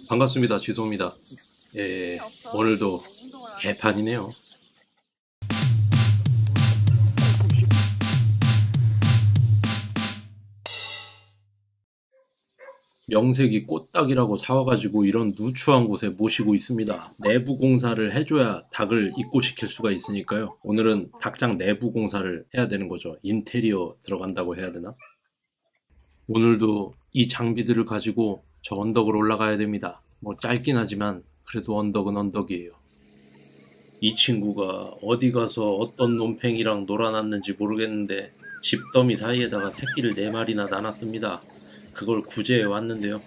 반갑습니다. 지소입니다. 오늘도 개판이네요. 명색이 꽃닭이라고 사와가지고 이런 누추한 곳에 모시고 있습니다. 내부 공사를 해줘야 닭을 입고시킬 수가 있으니까요. 오늘은 닭장 내부 공사를 해야 되는 거죠. 인테리어 들어간다고 해야 되나? 오늘도 이 장비들을 가지고 저 언덕을 올라가야 됩니다. 뭐 짧긴 하지만 그래도 언덕은 언덕이에요. 이 친구가 어디 가서 어떤 논팽이랑 놀아놨는지 모르겠는데 집더미 사이에다가 새끼를 4마리나 놔놨습니다. 그걸 구제해 왔는데요.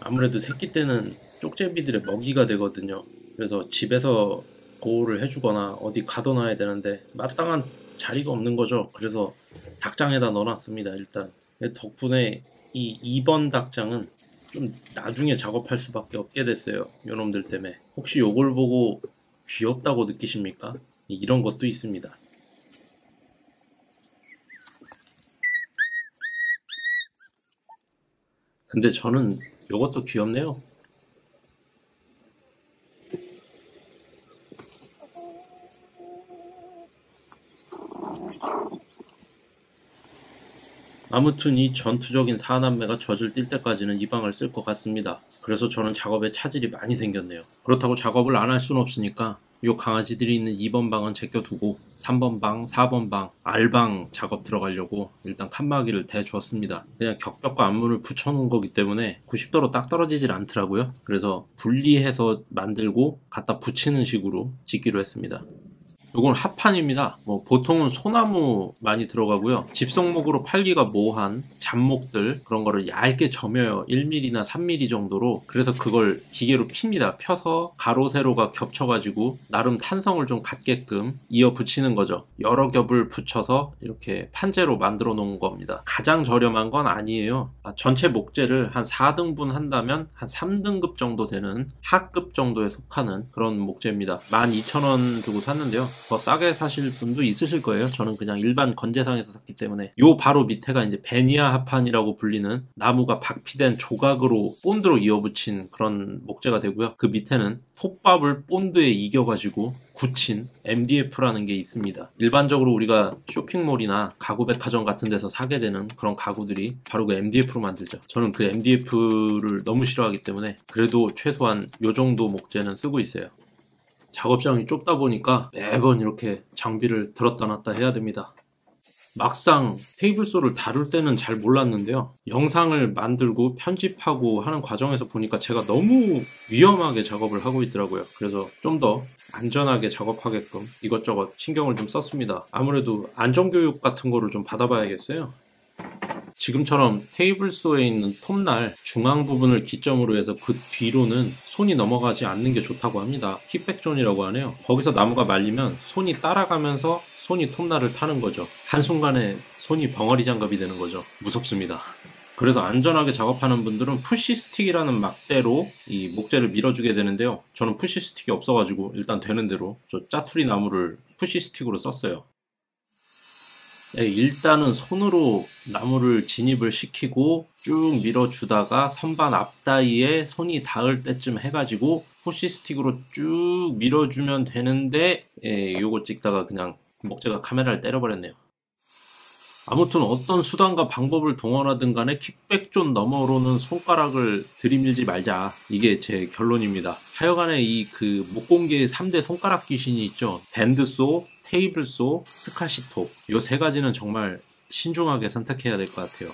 아무래도 새끼 때는 쪽제비들의 먹이가 되거든요. 그래서 집에서 보호를 해주거나 어디 가둬놔야 되는데 마땅한 자리가 없는 거죠. 그래서 닭장에다 넣어놨습니다. 일단 덕분에 이 2번 닭장은 좀 나중에 작업할 수밖에 없게 됐어요. 요놈들 때문에. 혹시 요걸 보고 귀엽다고 느끼십니까? 이런 것도 있습니다. 근데 저는 요것도 귀엽네요. 아무튼 이 전투적인 사남매가 젖을 띨 때까지는 이 방을 쓸 것 같습니다. 그래서 저는 작업에 차질이 많이 생겼네요. 그렇다고 작업을 안 할 수는 없으니까 요 강아지들이 있는 2번 방은 제껴두고 3번 방, 4번 방, 알방 작업 들어가려고 일단 칸막이를 대주었습니다. 그냥 격벽과 앞문을 붙여놓은 거기 때문에 90도로 딱 떨어지질 않더라고요. 그래서 분리해서 만들고 갖다 붙이는 식으로 짓기로 했습니다. 이건 합판입니다. 보통은 소나무 많이 들어가고요. 집성목으로 팔기가 뭐한 잡목들 그런 거를 얇게 점여요. 1mm나 3mm 정도로. 그래서 그걸 기계로 핍니다. 펴서 가로 세로가 겹쳐가지고 나름 탄성을 좀 갖게끔 이어 붙이는 거죠. 여러 겹을 붙여서 이렇게 판재로 만들어 놓은 겁니다. 가장 저렴한 건 아니에요. 전체 목재를 한 4등분 한다면 한 3등급 정도 되는 하급 정도에 속하는 그런 목재입니다. 12,000원 주고 샀는데요. 더 싸게 사실 분도 있으실 거예요. 저는 그냥 일반 건재상에서 샀기 때문에. 요 바로 밑에가 이제 베니아 합판이라고 불리는 나무가 박피된 조각으로 본드로 이어붙인 그런 목재가 되고요. 그 밑에는 톱밥을 본드에 이겨가지고 굳힌 MDF라는 게 있습니다. 일반적으로 우리가 쇼핑몰이나 가구백화점 같은 데서 사게 되는 그런 가구들이 바로 그 MDF로 만들죠. 저는 그 MDF를 너무 싫어하기 때문에 그래도 최소한 요 정도 목재는 쓰고 있어요. 작업장이 좁다 보니까 매번 이렇게 장비를 들었다 놨다 해야 됩니다. 막상 테이블소를 다룰 때는 잘 몰랐는데요. 영상을 만들고 편집하고 하는 과정에서 보니까 제가 너무 위험하게 작업을 하고 있더라고요. 그래서 좀 더 안전하게 작업하게끔 이것저것 신경을 좀 썼습니다. 아무래도 안전교육 같은 거를 좀 받아봐야겠어요. 지금처럼 테이블소에 있는 톱날 중앙 부분을 기점으로 해서 그 뒤로는 손이 넘어가지 않는 게 좋다고 합니다. 킥백존이라고 하네요. 거기서 나무가 말리면 손이 따라가면서 손이 톱날을 타는 거죠. 한순간에 손이 벙어리 장갑이 되는 거죠. 무섭습니다. 그래서 안전하게 작업하는 분들은 푸시스틱이라는 막대로 이 목재를 밀어주게 되는데요. 저는 푸시스틱이 없어가지고 일단 되는 대로 저 짜투리 나무를 푸시스틱으로 썼어요. 일단은 손으로 나무를 진입을 시키고 쭉 밀어주다가 선반 앞다리에 손이 닿을 때쯤 해가지고 푸시스틱으로 쭉 밀어주면 되는데 요거 찍다가 그냥 목재가 카메라를 때려버렸네요. 아무튼 어떤 수단과 방법을 동원하든 간에 킥백존 너머로는 손가락을 들이밀지 말자. 이게 제 결론입니다. 하여간에 이 그 목공계의 3대 손가락 귀신이 있죠. 밴드소, 테이블소, 스카시톱. 요 3가지는 정말 신중하게 선택해야 될 것 같아요.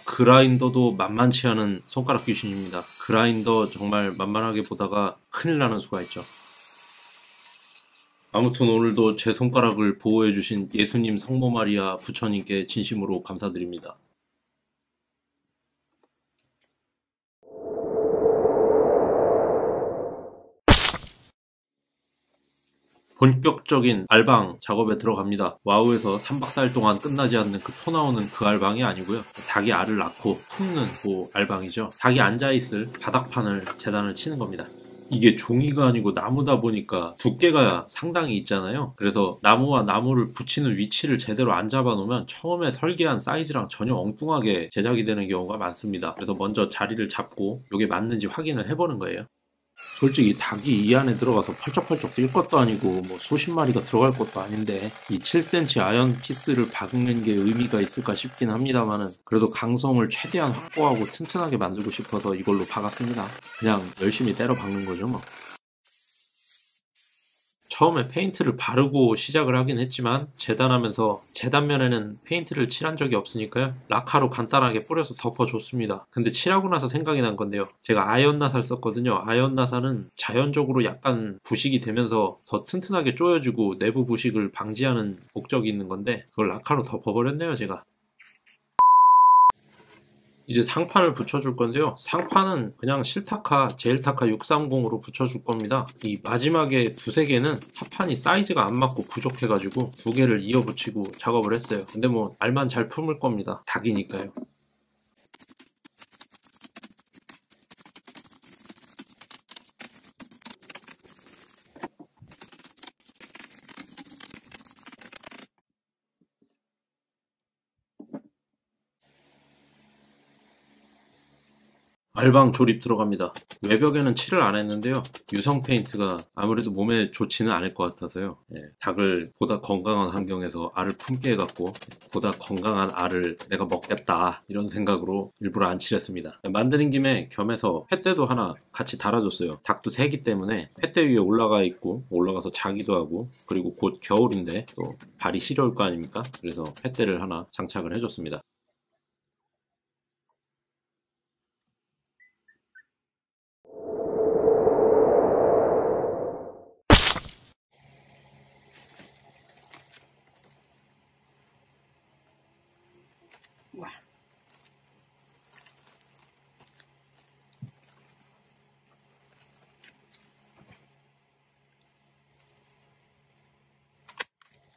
그라인더도 만만치 않은 손가락 귀신입니다. 그라인더 정말 만만하게 보다가 큰일 나는 수가 있죠. 아무튼 오늘도 제 손가락을 보호해주신 예수님 성모 마리아 부처님께 진심으로 감사드립니다. 본격적인 알방 작업에 들어갑니다. 와우에서 3박 4일 동안 끝나지 않는 그 토 나오는 그 알방이 아니고요. 닭이 알을 낳고 품는 그 알방이죠. 닭이 앉아있을 바닥판을 재단을 치는 겁니다. 이게 종이가 아니고 나무다 보니까 두께가 상당히 있잖아요. 그래서 나무와 나무를 붙이는 위치를 제대로 안 잡아 놓으면 처음에 설계한 사이즈랑 전혀 엉뚱하게 제작이 되는 경우가 많습니다. 그래서 먼저 자리를 잡고 이게 맞는지 확인을 해보는 거예요. 솔직히 닭이 이 안에 들어가서 펄쩍펄쩍 뛸 것도 아니고 뭐 수십 마리가 들어갈 것도 아닌데 이 7cm 아연 피스를 박는 게 의미가 있을까 싶긴 합니다만은 그래도 강성을 최대한 확보하고 튼튼하게 만들고 싶어서 이걸로 박았습니다. 그냥 열심히 때려 박는 거죠 뭐. 처음에 페인트를 바르고 시작을 하긴 했지만 재단하면서 재단면에는 페인트를 칠한 적이 없으니까요. 라카로 간단하게 뿌려서 덮어줬습니다. 근데 칠하고 나서 생각이 난 건데요. 제가 아연나사를 썼거든요. 아연나사는 자연적으로 약간 부식이 되면서 더 튼튼하게 조여지고 내부 부식을 방지하는 목적이 있는 건데 그걸 라카로 덮어버렸네요 제가. 이제 상판을 붙여줄 건데요. 상판은 그냥 실타카, 제일타카 630으로 붙여줄 겁니다. 이 마지막에 두세 개는 합판이 사이즈가 안 맞고 부족해가지고 두 개를 이어 붙이고 작업을 했어요. 근데 뭐 알만 잘 품을 겁니다. 닭이니까요. 알방 조립 들어갑니다. 외벽에는 칠을 안 했는데요. 유성 페인트가 아무래도 몸에 좋지는 않을 것 같아서요. 닭을 보다 건강한 환경에서 알을 품게 해갖고 보다 건강한 알을 내가 먹겠다 이런 생각으로 일부러 안 칠했습니다. 만드는 김에 겸해서 횃대도 하나 같이 달아줬어요. 닭도 새기 때문에 횃대 위에 올라가 있고 올라가서 자기도 하고 그리고 곧 겨울인데 또 발이 시려울 거 아닙니까? 그래서 횃대를 하나 장착을 해줬습니다.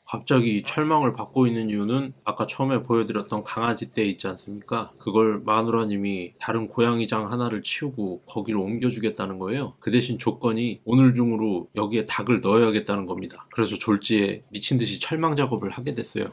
갑자기 철망을 받고 있는 이유는 아까 처음에 보여드렸던 강아지 떼 있지 않습니까? 그걸 마누라님이 다른 고양이장 하나를 치우고 거기로 옮겨주겠다는 거예요. 그 대신 조건이 오늘 중으로 여기에 닭을 넣어야겠다는 겁니다. 그래서 졸지에 미친 듯이 철망 작업을 하게 됐어요.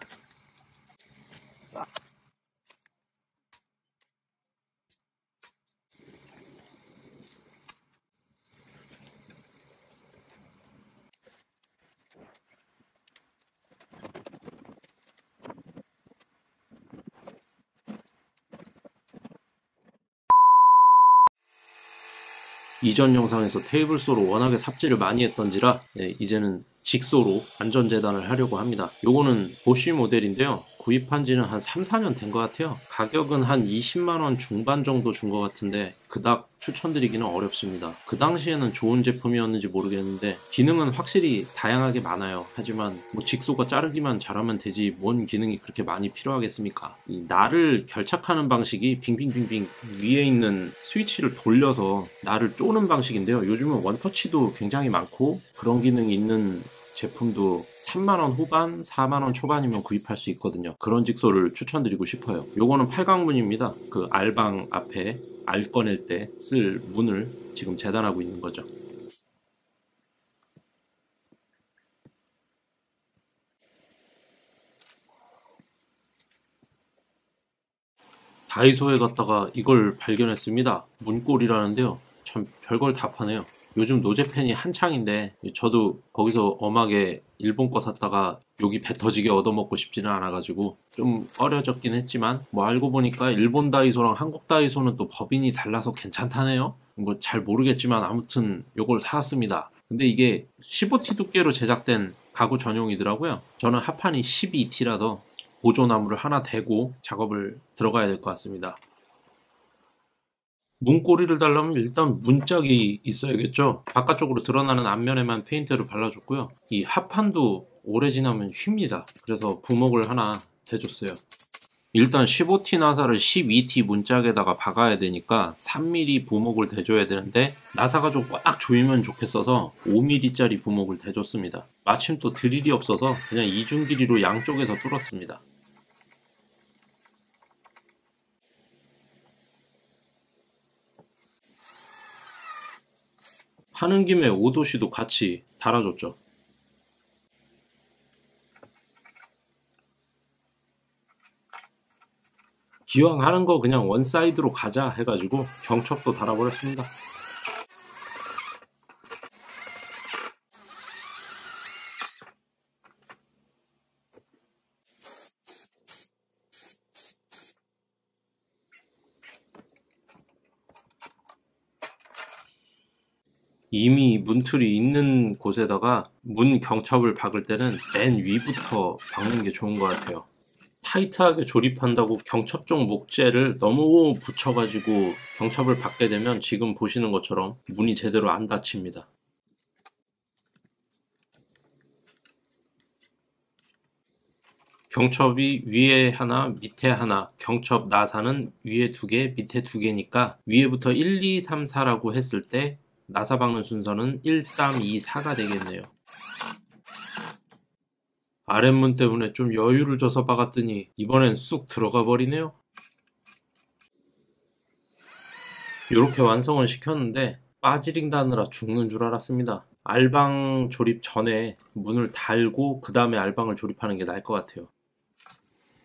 이전 영상에서 테이블소로 워낙에 삽질을 많이 했던지라 이제는 직소로 안전재단을 하려고 합니다. 요거는 보쉬 모델인데요. 구입한 지는 한 3, 4년 된 것 같아요. 가격은 한 20만원 중반 정도 준 것 같은데 그닥 추천드리기는 어렵습니다. 그 당시에는 좋은 제품이었는지 모르겠는데 기능은 확실히 다양하게 많아요. 하지만 뭐 직소가 자르기만 잘하면 되지 뭔 기능이 그렇게 많이 필요하겠습니까? 이 날을 결착하는 방식이 빙빙빙빙 위에 있는 스위치를 돌려서 날을 쪼는 방식인데요. 요즘은 원터치도 굉장히 많고 그런 기능이 있는 제품도 3만원 후반, 4만원 초반이면 구입할 수 있거든요. 그런 직소를 추천드리고 싶어요. 요거는 팔강문입니다. 그 알방 앞에 알 꺼낼 때 쓸 문을 지금 재단하고 있는 거죠. 다이소에 갔다가 이걸 발견했습니다. 문골이라는데요. 참 별걸 다 파네요. 요즘 노제팬이 한창인데 저도 거기서 엄하게 일본 거 샀다가 여기 배 터지게 얻어먹고 싶지는 않아가지고 좀 꺼려졌긴 했지만 뭐 알고 보니까 일본 다이소랑 한국 다이소는 또 법인이 달라서 괜찮다네요. 뭐 잘 모르겠지만 아무튼 요걸 사왔습니다. 근데 이게 15T 두께로 제작된 가구 전용이더라고요. 저는 합판이 12T라서 보조나무를 하나 대고 작업을 들어가야 될 것 같습니다. 문고리를 달려면 일단 문짝이 있어야겠죠. 바깥쪽으로 드러나는 앞면에만 페인트를 발라줬고요. 이 합판도 오래 지나면 휩니다. 그래서 부목을 하나 대줬어요. 일단 15T 나사를 12T 문짝에다가 박아야 되니까 3mm 부목을 대줘야 되는데 나사가 좀 꽉 조이면 좋겠어서 5mm짜리 부목을 대줬습니다. 마침 또 드릴이 없어서 그냥 이중 길이로 양쪽에서 뚫었습니다. 하는 김에 오도시도 같이 달아줬죠. 기왕 하는 거 그냥 원사이드로 가자 해가지고 경첩도 달아버렸습니다. 이미 문틀이 있는 곳에다가 문 경첩을 박을 때는 맨 위부터 박는 게 좋은 것 같아요. 타이트하게 조립한다고 경첩종 목재를 너무 붙여가지고 경첩을 박게 되면 지금 보시는 것처럼 문이 제대로 안 닫힙니다. 경첩이 위에 하나 밑에 하나, 경첩 나사는 위에 2개 밑에 2개니까 위에부터 1, 2, 3, 4라고 했을 때 나사 박는 순서는 1, 3, 2, 4가 되겠네요. 아랫문 때문에 좀 여유를 줘서 박았더니 이번엔 쑥 들어가 버리네요. 이렇게 완성을 시켰는데 빠지링 다느라 죽는 줄 알았습니다. 알방 조립 전에 문을 달고 그 다음에 알방을 조립하는 게 나을 것 같아요.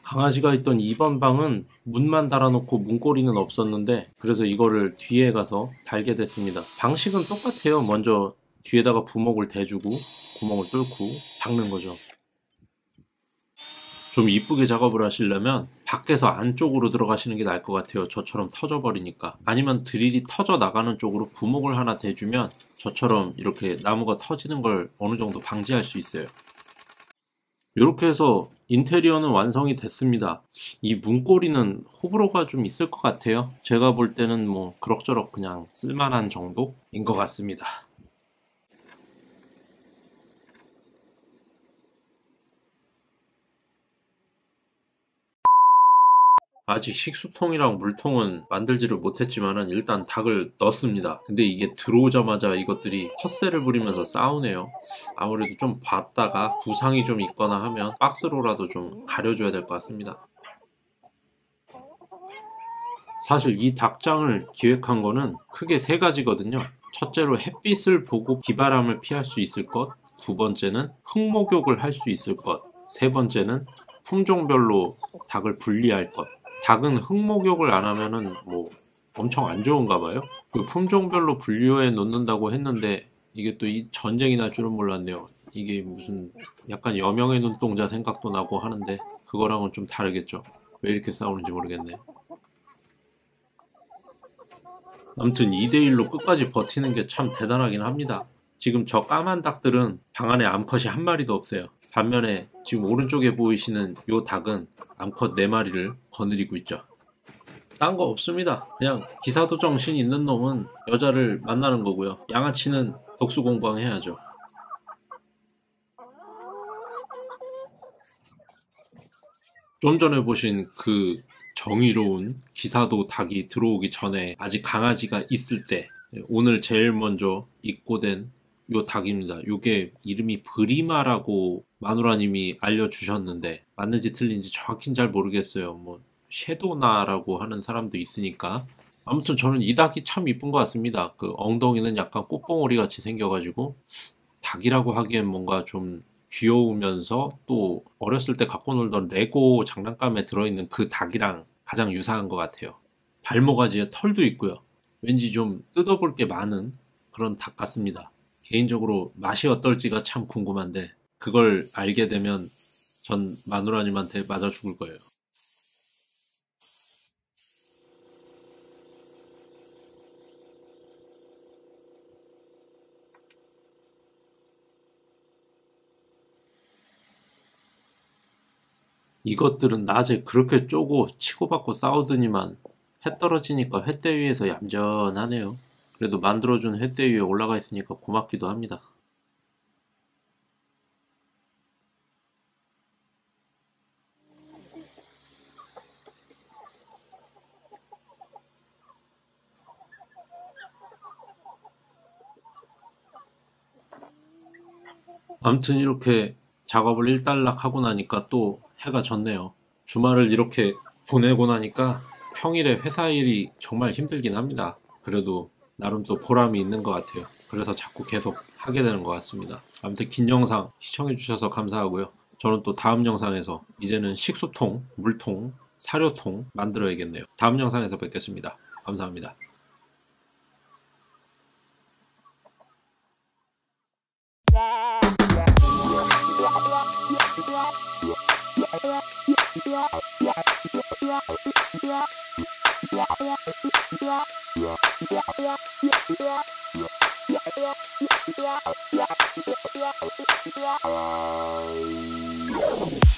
강아지가 있던 2번 방은 문만 달아놓고 문고리는 없었는데 그래서 이거를 뒤에 가서 달게 됐습니다. 방식은 똑같아요. 먼저 뒤에다가 부목을 대주고 구멍을 뚫고 박는 거죠. 좀 이쁘게 작업을 하시려면 밖에서 안쪽으로 들어가시는 게 나을 것 같아요. 저처럼 터져버리니까. 아니면 드릴이 터져 나가는 쪽으로 부목을 하나 대주면 저처럼 이렇게 나무가 터지는 걸 어느 정도 방지할 수 있어요. 이렇게 해서 인테리어는 완성이 됐습니다. 이 문고리는 호불호가 좀 있을 것 같아요. 제가 볼 때는 뭐 그럭저럭 그냥 쓸만한 정도인 것 같습니다. 아직 식수통이랑 물통은 만들지를 못했지만은 일단 닭을 넣었습니다. 근데 이게 들어오자마자 이것들이 텃세를 부리면서 싸우네요. 아무래도 좀 봤다가 부상이 좀 있거나 하면 박스로라도 좀 가려줘야 될 것 같습니다. 사실 이 닭장을 기획한 거는 크게 3가지거든요. 첫째로 햇빛을 보고 비바람을 피할 수 있을 것, 2번째는 흙목욕을 할 수 있을 것, 3번째는 품종별로 닭을 분리할 것. 닭은 흙목욕을 안 하면은 뭐 엄청 안 좋은가 봐요. 그 품종별로 분류해 놓는다고 했는데 이게 또 이 전쟁이 날 줄은 몰랐네요. 이게 무슨 약간 여명의 눈동자 생각도 나고 하는데 그거랑은 좀 다르겠죠. 왜 이렇게 싸우는지 모르겠네. 아무튼 2대1로 끝까지 버티는 게 참 대단하긴 합니다. 지금 저 까만 닭들은 방 안에 암컷이 한 마리도 없어요. 반면에 지금 오른쪽에 보이시는 요 닭은 암컷 4마리를 거느리고 있죠. 딴 거 없습니다. 그냥 기사도 정신 있는 놈은 여자를 만나는 거고요. 양아치는 독수 공부해야죠. 좀 전에 보신 그 정의로운 기사도 닭이 들어오기 전에 아직 강아지가 있을 때 오늘 제일 먼저 입고된 요 닭입니다. 요게 이름이 브리마라고 마누라님이 알려주셨는데 맞는지 틀린지 정확히는 잘 모르겠어요. 뭐 섀도나라고 하는 사람도 있으니까 아무튼 저는 이 닭이 참 이쁜 것 같습니다. 그 엉덩이는 약간 꽃봉오리 같이 생겨가지고 닭이라고 하기엔 뭔가 좀 귀여우면서 또 어렸을 때 갖고 놀던 레고 장난감에 들어있는 그 닭이랑 가장 유사한 것 같아요. 발모가지에 털도 있고요. 왠지 좀 뜯어볼 게 많은 그런 닭 같습니다. 개인적으로 맛이 어떨지가 참 궁금한데 그걸 알게 되면 전 마누라님한테 맞아 죽을 거예요. 이것들은 낮에 그렇게 쪼고 치고받고 싸우더니만 해 떨어지니까 횃대 위에서 얌전하네요. 그래도 만들어준 횃대 위에 올라가 있으니까 고맙기도 합니다. 아무튼 이렇게 작업을 일단락 하고 나니까 또 해가 졌네요. 주말을 이렇게 보내고 나니까 평일에 회사 일이 정말 힘들긴 합니다. 그래도 나름 또 보람이 있는 것 같아요. 그래서 자꾸 계속 하게 되는 것 같습니다. 아무튼 긴 영상 시청해주셔서 감사하고요. 저는 또 다음 영상에서 이제는 식수통, 물통, 사료통 만들어야겠네요. 다음 영상에서 뵙겠습니다. 감사합니다. Yeah.